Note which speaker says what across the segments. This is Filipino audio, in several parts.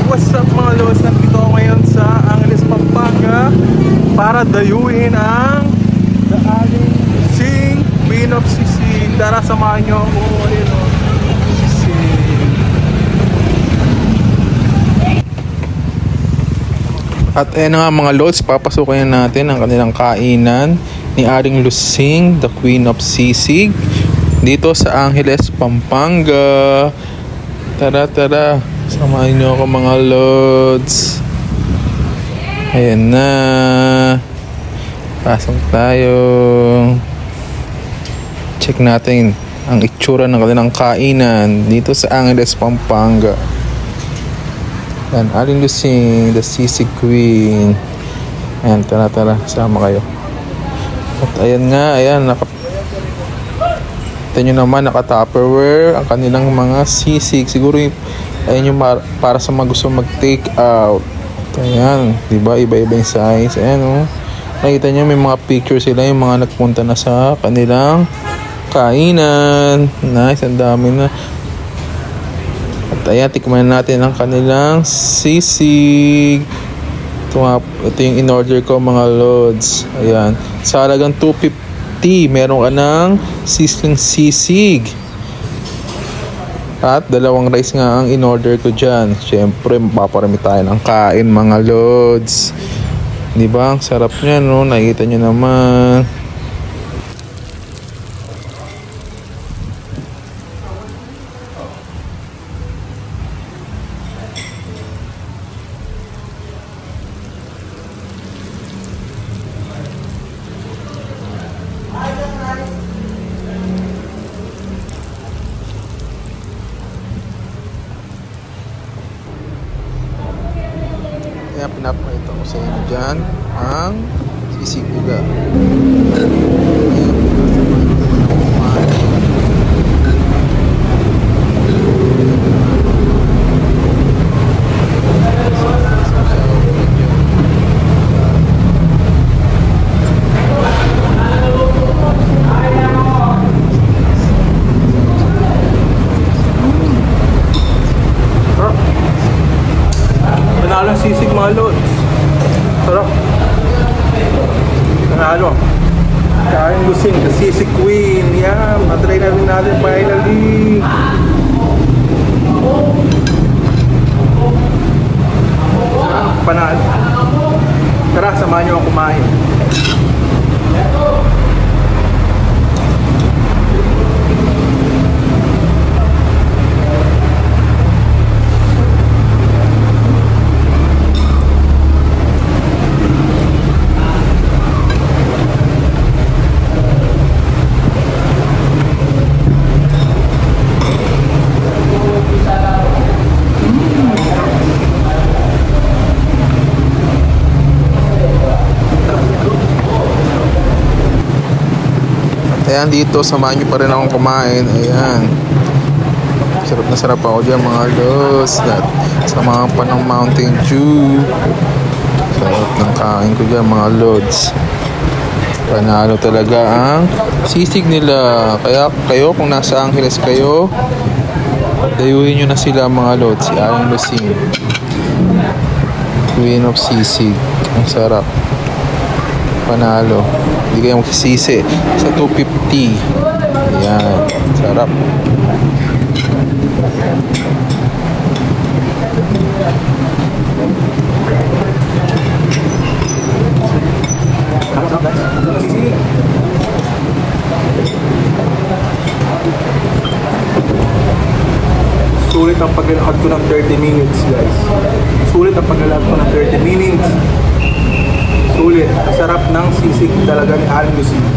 Speaker 1: What's up mga lods? Nandito ako ngayon sa Angeles, Pampanga para dayuin ang The Aling Lusing Queen of Sisig. Tara, samahan nyo ako ulit. Sisig. At ayan nga mga lods, papasukin natin ang kanilang kainan ni Aling Lusing, the Queen of Sisig, dito sa Angeles, Pampanga. Tara, tara. Samahan nyo ako mga lods. Ayan na. Pasok tayo. Check natin ang itsura ng kanilang kainan dito sa Angeles, Pampanga. Ayan, Aling Lusing, the Sisig Queen. Ayan, tara, tara. Sama kayo. At ayan nga, ayan. Ito nyo naman, naka-tupperware ang kanilang mga sisig. Siguro ayan yung para sa mga gusto mag-take out. Ayan, diba? Iba-iba yung size. Ayan, oh. Nakita nyo, may mga picture sila. Yung mga nagpunta na sa kanilang kainan. Nice, ang dami na. At ayan, tikman natin ang kanilang sisig. Ito yung in-order ko mga lods. Ayan, sa halagang $2.50 meron ka ng sizzling sisig. At dalawang rice nga ang in-order ko dyan. Siyempre, mapaparami tayo ng kain mga lods. Diba? Ang sarap niya, no? Nakikita nyo naman. Kaya pinapakita ko sa inyo dyan ang sisig nila. Panalo sisig mga lods. Sarap. Panalo. Aling Lusing, the Sisig Queen. Yan, matry na rin natin finally. Panalo. Tara, samahan nyo ang kumain. Ayan, dito samahan nyo pa rin akong kumain. Ayan, sarap na sarap ako dyan mga lods. Samahan pa ng Mountain Dew. Sarap ng kain ko dyan mga lods. Panalo talaga ang sisig nila. Kaya kayo, kung nasa Angeles kayo, dayuhin nyo na sila mga lods. Si Aling Lusing, Queen of Sisig. Ang sarap. Panalo. Hindi kayo magsisisi sa $2.50. Ayan, sarap. Sulit ang pag-alad ko ng 30 minutes guys. Sulit ang pag-alad ko ng 30 minutes. Sulit. Sarap ng sisig talaga ni Aling Lusing.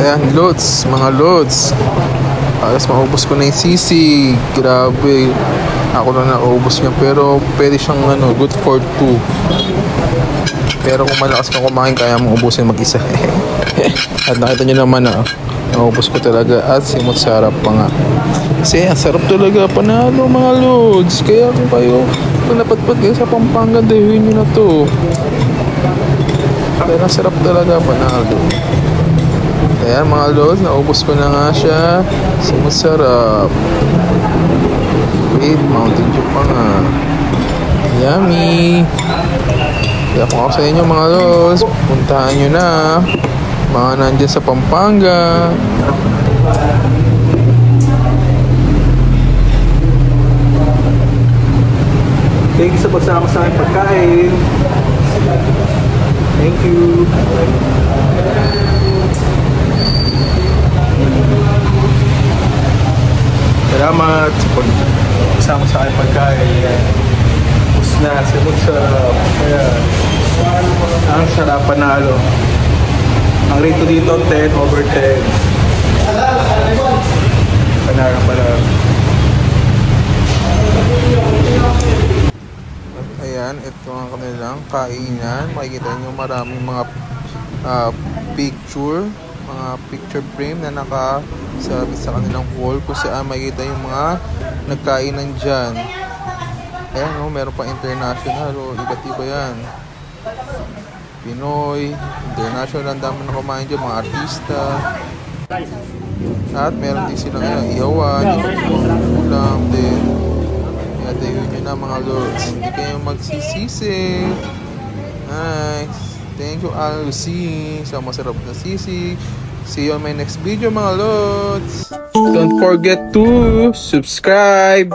Speaker 1: Ayan, loads, mga loads. Alas maubos ko na yung sisig. Grabe. Ako na naubos niya. Pero pwede siyang good for 2. Pero kung malakas kang kumain, kaya mong ubusin mag-isa. At nakita nyo naman naubos ko talaga. At simot sarap pa nga. Kasi ang sarap talaga. Panalo mga loads. Kaya kung kayo napatpat kayo sa Pampanga, dahin nyo na to. Kaya sarap talaga. Panalo. Ayan mga loads, naubos ko na nga siya. Simot sarap. Wait, Mountain Dew pa nga. Yummy. Kaya kung ako sa inyo mga lods, puntahan nyo na. Mga nandyan sa Pampanga.
Speaker 2: Thank you sa pagsama sa aking pagkain. Thank you. Salamat sa pagsama sa aking pagkain. Na simot sarap. Kaya ang sarap, panalo. Ang rate ko dito 10/10. Panalo.
Speaker 1: Ayan, ito ang kanilang kainan. Makikita nyo maraming mga picture, mga picture frame na nakasabit sa kanilang wall kung saan makikita yung mga nagkainan dyan. Ayan, meron pa international, iba't iba yan. Pinoy, international, ang dami na kumain dyan, mga artista. At meron din silang ihawan, ulam din. Kaya tayo nyo na mga lords. Hindi kayo magsisisi. Nice. Thank you, Alusi, sa masarap na sisig. See you on my next video mga lords. Don't forget to subscribe.